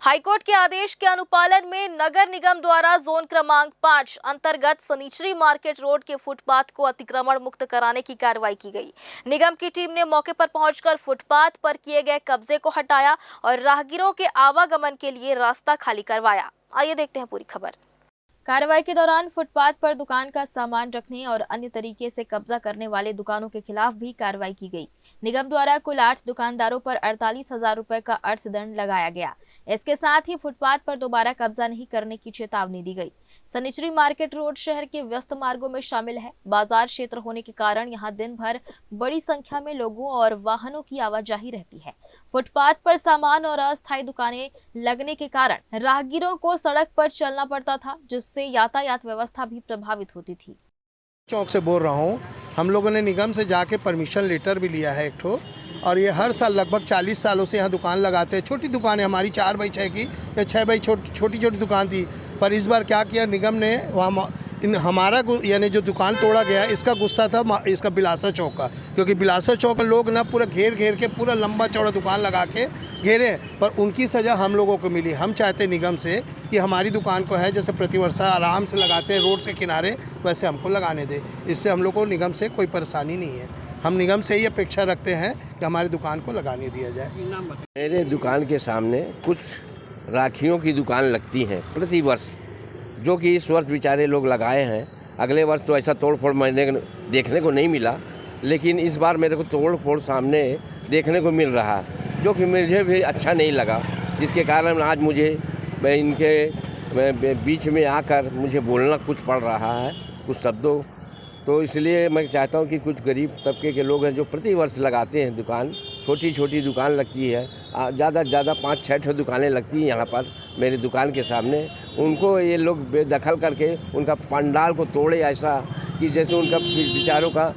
High court के आदेश के अनुपालन में नगर निगम द्वारा जोन क्रमांक 5 अंतर्गत सनीचरी मार्केट रोड के फुटपाथ को अतिक्रमण मुक्त कराने की कार्रवाई की गई। निगम की टीम ने मौके पर पहुंचकर फुटपाथ पर किए गए कब्जे को हटाया और राहगीरों के आवागमन के लिए रास्ता खाली करवाया। आइए देखते हैं पूरी खबर। कार्रवाई के दौरान फुटपाथ पर दुकान का सामान रखने और अन्य तरीके से कब्जा करने वाले दुकानों के खिलाफ भी कार्रवाई की गई। निगम द्वारा कुल 8 दुकानदारों पर 48,000 रुपए का अर्थदंड लगाया गया। इसके साथ ही फुटपाथ पर दोबारा कब्जा नहीं करने की चेतावनी दी गई। सनीचरी मार्केट रोड शहर के व्यस्त मार्गों में शामिल है। बाजार क्षेत्र होने के कारण यहां दिन भर बड़ी संख्या में लोगों और वाहनों की आवाजाही रहती है। फुटपाथ पर सामान और अस्थायी दुकानें लगने के कारण राहगीरों को सड़क पर चलना पड़ता था, जिससे यातायात व्यवस्था भी प्रभावित होती थी। चौक से बोल रहा हूँ। हम लोगों ने निगम से जाके परमिशन लेटर भी लिया है एक ठो, और ये हर साल लगभग 40 सालों से यहाँ दुकान लगाते हैं। छोटी दुकान है हमारी, 4x6 की या 6x छोटी दुकान थी। पर इस बार क्या किया निगम ने, वहाँ हमारा यानी जो दुकान तोड़ा गया इसका गुस्सा था इसका बिलासा चौक का, क्योंकि बिलासा चौक में लोग ना पूरा घेर के पूरा लंबा चौड़ा दुकान लगा के घेरे, पर उनकी सज़ा हम लोगों को मिली। हम चाहते निगम से कि हमारी दुकान को है जैसे प्रतिवर्ष आराम से लगाते हैं रोड से किनारे, वैसे हमको लगाने दे। इससे हम लोग को निगम से कोई परेशानी नहीं है। हम निगम से ही अपेक्षा रखते हैं कि हमारी दुकान को लगाने दिया जाए। मेरे दुकान के सामने कुछ राखियों की दुकान लगती हैं प्रति वर्ष, जो कि इस वर्ष बेचारे लोग लगाए हैं। अगले वर्ष तो ऐसा तोड़ फोड़ मैंने देखने को नहीं मिला, लेकिन इस बार मेरे को तोड़ फोड़ सामने देखने को मिल रहा, जो कि मुझे भी अच्छा नहीं लगा। जिसके कारण आज मुझे इनके बीच में आकर मुझे बोलना कुछ पड़ रहा है कुछ शब्दों। तो इसलिए मैं चाहता हूं कि कुछ गरीब तबके के लोग हैं जो प्रति वर्ष लगाते हैं दुकान, छोटी दुकान लगती है, ज़्यादा से ज़्यादा 5-6 दुकानें लगती हैं यहाँ पर मेरे दुकान के सामने। उनको ये लोग बेदखल करके उनका पंडाल को तोड़े, ऐसा कि जैसे उनका बेचारों का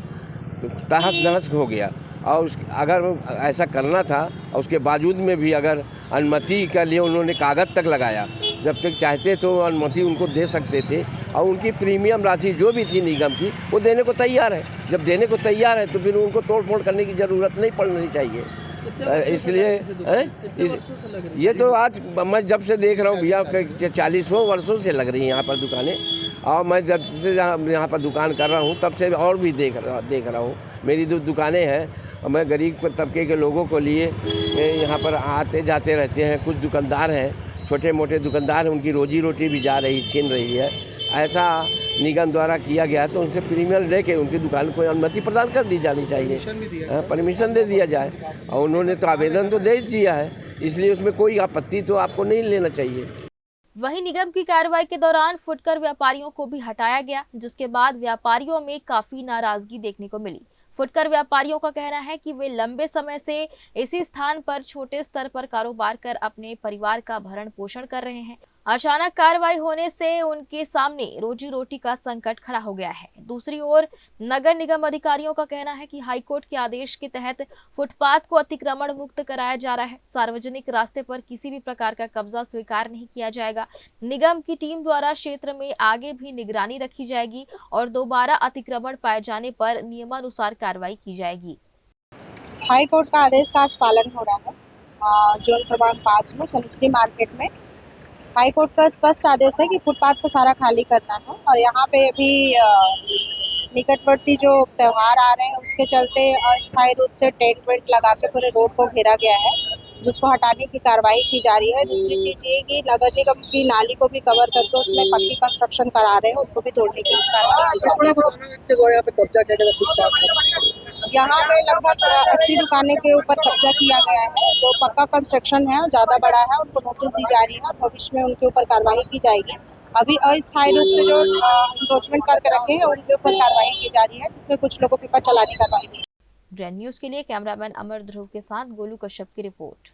तहस नहस हो गया। और अगर ऐसा करना था, और उसके बावजूद में भी अगर अनुमति के लिए उन्होंने कागज़ तक लगाया, जब तक चाहते तो अनुमति उनको दे सकते थे, और उनकी प्रीमियम राशि जो भी थी निगम की वो देने को तैयार है। जब देने को तैयार है तो फिर उनको तोड़ फोड़ करने की ज़रूरत नहीं पड़नी चाहिए। इसलिए ये तो आज मैं जब से देख रहा हूँ भैया, 40 वर्षों से लग रही हैं यहाँ पर दुकानें, और मैं जब से यहाँ पर दुकान कर रहा हूँ तब से और भी देख रहा हूँ। मेरी जो दुकानें हैं, मैं गरीब तबके के लोगों को लिए यहाँ पर आते जाते रहते हैं। कुछ दुकानदार हैं, छोटे मोटे दुकानदार हैं, उनकी रोजी रोटी भी छीन रही है। ऐसा निगम द्वारा किया गया तो उनसे प्रीमियम लेके उनकी दुकान को अनुमति प्रदान कर दी जानी चाहिए, परमिशन दे दिया जाए। और उन्होंने तो आवेदन तो दे दिया है, इसलिए उसमें कोई आपत्ति तो आपको नहीं लेना चाहिए। वहीं निगम की कार्रवाई के दौरान फुटकर व्यापारियों को भी हटाया गया, जिसके बाद व्यापारियों में काफी नाराजगी देखने को मिली। फुटकर व्यापारियों का कहना है कि वे लंबे समय से इसी स्थान पर छोटे स्तर पर कारोबार कर अपने परिवार का भरण पोषण कर रहे हैं। अचानक कार्रवाई होने से उनके सामने रोजी रोटी का संकट खड़ा हो गया है। दूसरी ओर नगर निगम अधिकारियों का कहना है कि हाईकोर्ट के आदेश के तहत फुटपाथ को अतिक्रमण मुक्त कराया जा रहा है। सार्वजनिक रास्ते पर किसी भी प्रकार का कब्जा स्वीकार नहीं किया जाएगा। निगम की टीम द्वारा क्षेत्र में आगे भी निगरानी रखी जाएगी और दोबारा अतिक्रमण पाए जाने पर नियमानुसार कार्रवाई की जाएगी। हाईकोर्ट का आदेश का आज पालन हो रहा है। जोन क्रमांक 5 में सनीचरी मार्केट में हाईकोर्ट का स्पष्ट आदेश है कि फुटपाथ को सारा खाली करना है, और यहाँ पे अभी निकटवर्ती जो त्यौहार आ रहे हैं उसके चलते अस्थायी रूप से टेंट वेंट लगा के पूरे रोड को घेरा गया है, जिसको हटाने की कार्रवाई की जा रही है। दूसरी चीज़ ये कि नगर निगम की नाली को भी कवर करके उसमें पक्की कंस्ट्रक्शन करा रहे हैं, उनको भी तोड़ने की कार्रवाई की जा रही है। यहाँ पे लगभग 80 दुकानें के ऊपर कब्जा किया गया है। जो पक्का कंस्ट्रक्शन है ज़्यादा बड़ा है, उनको नोटिस दी जा रही है और भविष्य में उनके ऊपर कार्रवाई की जाएगी। अभी अस्थायी रूप से जो इंक्रोचमेंट करके रखे हैं उनके ऊपर कार्रवाई की जा रही है, जिसमें कुछ लोगों के ऊपर चालानी कार्रवाई की। ग्रैंड न्यूज के लिए कैमरामैन अमर ध्रुव के साथ गोलू कश्यप की रिपोर्ट।